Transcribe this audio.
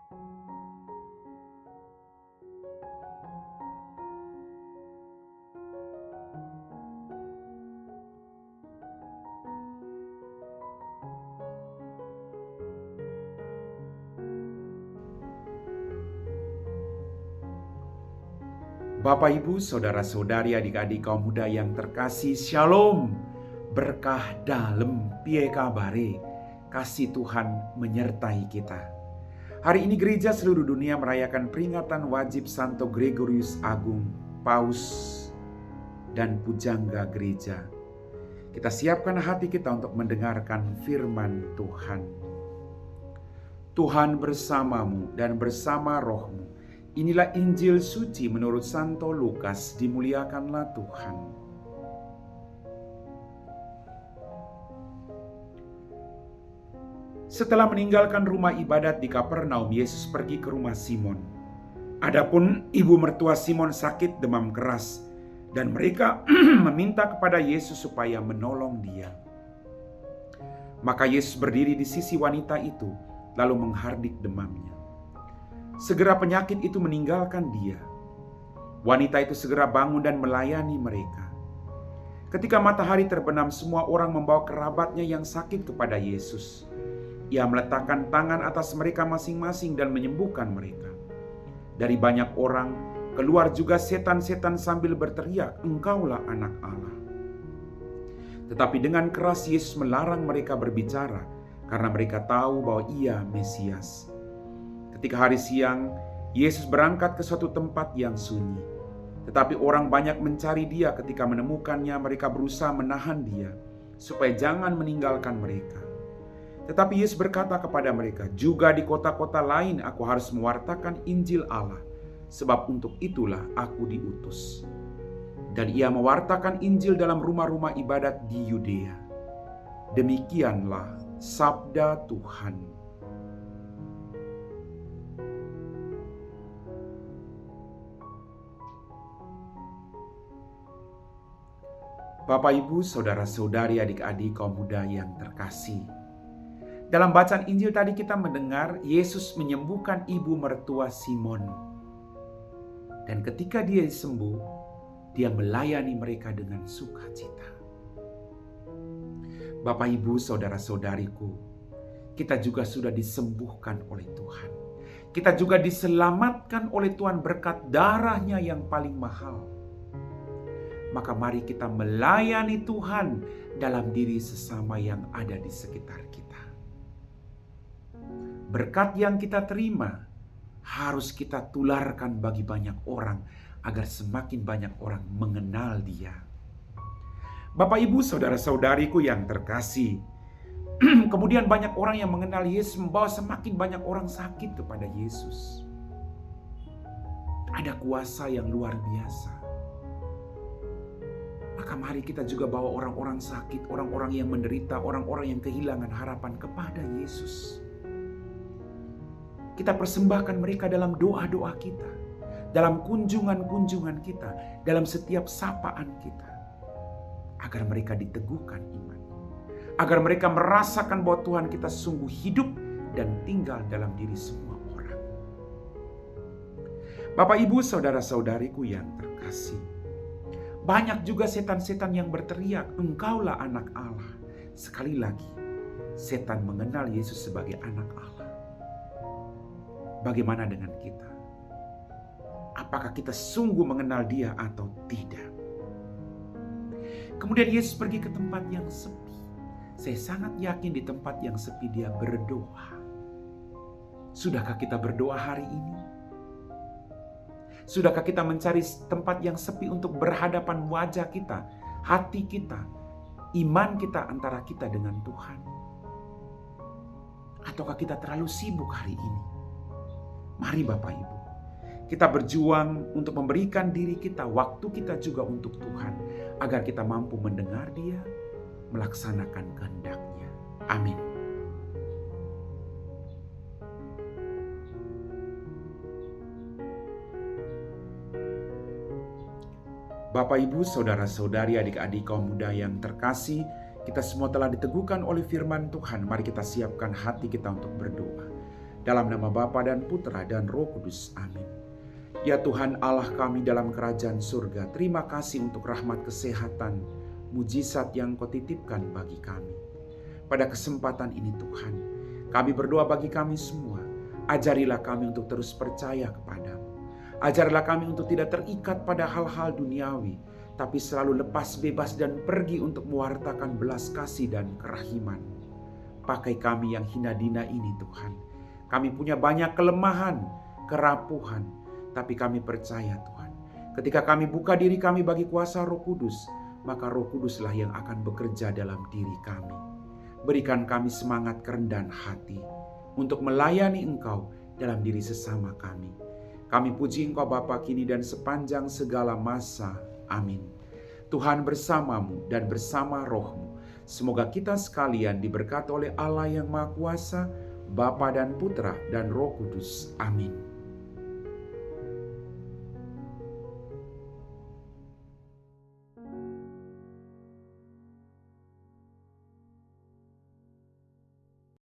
Bapak, Ibu, Saudara-saudari, adik-adik kaum muda yang terkasih, Shalom. Berkah dalem piye kabare, kasih Tuhan menyertai kita. Hari ini gereja seluruh dunia merayakan peringatan wajib Santo Gregorius Agung, Paus dan Pujangga Gereja. Kita siapkan hati kita untuk mendengarkan firman Tuhan. Tuhan bersamamu dan bersama rohmu. Inilah Injil suci menurut Santo Lukas, dimuliakanlah Tuhan. Setelah meninggalkan rumah ibadat di Kapernaum, Yesus pergi ke rumah Simon. Adapun ibu mertua Simon sakit demam keras, dan mereka meminta kepada Yesus supaya menolong dia. Maka Yesus berdiri di sisi wanita itu, lalu menghardik demamnya. Segera penyakit itu meninggalkan dia. Wanita itu segera bangun dan melayani mereka. Ketika matahari terbenam, semua orang membawa kerabatnya yang sakit kepada Yesus. Ia meletakkan tangan atas mereka masing-masing dan menyembuhkan mereka. Dari banyak orang, keluar juga setan-setan sambil berteriak, "Engkaulah Anak Allah." Tetapi dengan keras Yesus melarang mereka berbicara, karena mereka tahu bahwa Ia Mesias. Ketika hari siang, Yesus berangkat ke suatu tempat yang sunyi. Tetapi orang banyak mencari dia. Ketika menemukannya, mereka berusaha menahan dia, supaya jangan meninggalkan mereka. Tetapi Yesus berkata kepada mereka, "Juga di kota-kota lain aku harus mewartakan Injil Allah, sebab untuk itulah aku diutus." Dan ia mewartakan Injil dalam rumah-rumah ibadat di Yudea. Demikianlah sabda Tuhan. Bapak, Ibu, Saudara-saudari, adik-adik kaum muda yang terkasih. Dalam bacaan Injil tadi kita mendengar Yesus menyembuhkan ibu mertua Simon. Dan ketika dia sembuh, dia melayani mereka dengan sukacita. Bapak, Ibu, Saudara-saudariku, kita juga sudah disembuhkan oleh Tuhan. Kita juga diselamatkan oleh Tuhan berkat darahnya yang paling mahal. Maka mari kita melayani Tuhan dalam diri sesama yang ada di sekitar kita. Berkat yang kita terima harus kita tularkan bagi banyak orang, agar semakin banyak orang mengenal Dia. Bapak, Ibu, Saudara-saudariku yang terkasih, kemudian banyak orang yang mengenal Yesus membawa semakin banyak orang sakit kepada Yesus. Ada kuasa yang luar biasa. Maka mari kita juga bawa orang-orang sakit, orang-orang yang menderita, orang-orang yang kehilangan harapan kepada Yesus. Kita persembahkan mereka dalam doa-doa kita, dalam kunjungan-kunjungan kita, dalam setiap sapaan kita, agar mereka diteguhkan iman, agar mereka merasakan bahwa Tuhan kita sungguh hidup dan tinggal dalam diri semua orang. Bapak, Ibu, Saudara-saudariku yang terkasih, banyak juga setan-setan yang berteriak, "Engkaulah Anak Allah." Sekali lagi, setan mengenal Yesus sebagai Anak Allah. Bagaimana dengan kita? Apakah kita sungguh mengenal Dia atau tidak? Kemudian Yesus pergi ke tempat yang sepi. Saya sangat yakin di tempat yang sepi Dia berdoa. Sudahkah kita berdoa hari ini? Sudahkah kita mencari tempat yang sepi untuk berhadapan wajah kita, hati kita, iman kita antara kita dengan Tuhan? Ataukah kita terlalu sibuk hari ini? Mari Bapak, Ibu, kita berjuang untuk memberikan diri kita, waktu kita juga untuk Tuhan, agar kita mampu mendengar Dia, melaksanakan kehendak-Nya. Amin. Bapak, Ibu, Saudara-saudari, adik-adik kaum muda yang terkasih, kita semua telah diteguhkan oleh firman Tuhan. Mari kita siapkan hati kita untuk berdoa. Dalam nama Bapa dan Putra dan Roh Kudus. Amin. Ya Tuhan Allah kami dalam kerajaan surga, terima kasih untuk rahmat kesehatan, mujizat yang Kau titipkan bagi kami. Pada kesempatan ini Tuhan, kami berdoa bagi kami semua, ajarilah kami untuk terus percaya kepadamu. Ajarilah kami untuk tidak terikat pada hal-hal duniawi, tapi selalu lepas bebas dan pergi untuk mewartakan belas kasih dan kerahiman. Pakai kami yang hina dina ini Tuhan. Kami punya banyak kelemahan, kerapuhan, tapi kami percaya Tuhan, ketika kami buka diri kami bagi kuasa Roh Kudus, maka Roh Kuduslah yang akan bekerja dalam diri kami. Berikan kami semangat kerendahan hati untuk melayani Engkau dalam diri sesama kami. Kami puji Engkau Bapa kini dan sepanjang segala masa. Amin. Tuhan bersamamu dan bersama rohmu. Semoga kita sekalian diberkati oleh Allah yang Maha Kuasa, Bapa dan Putra dan Roh Kudus. Amin.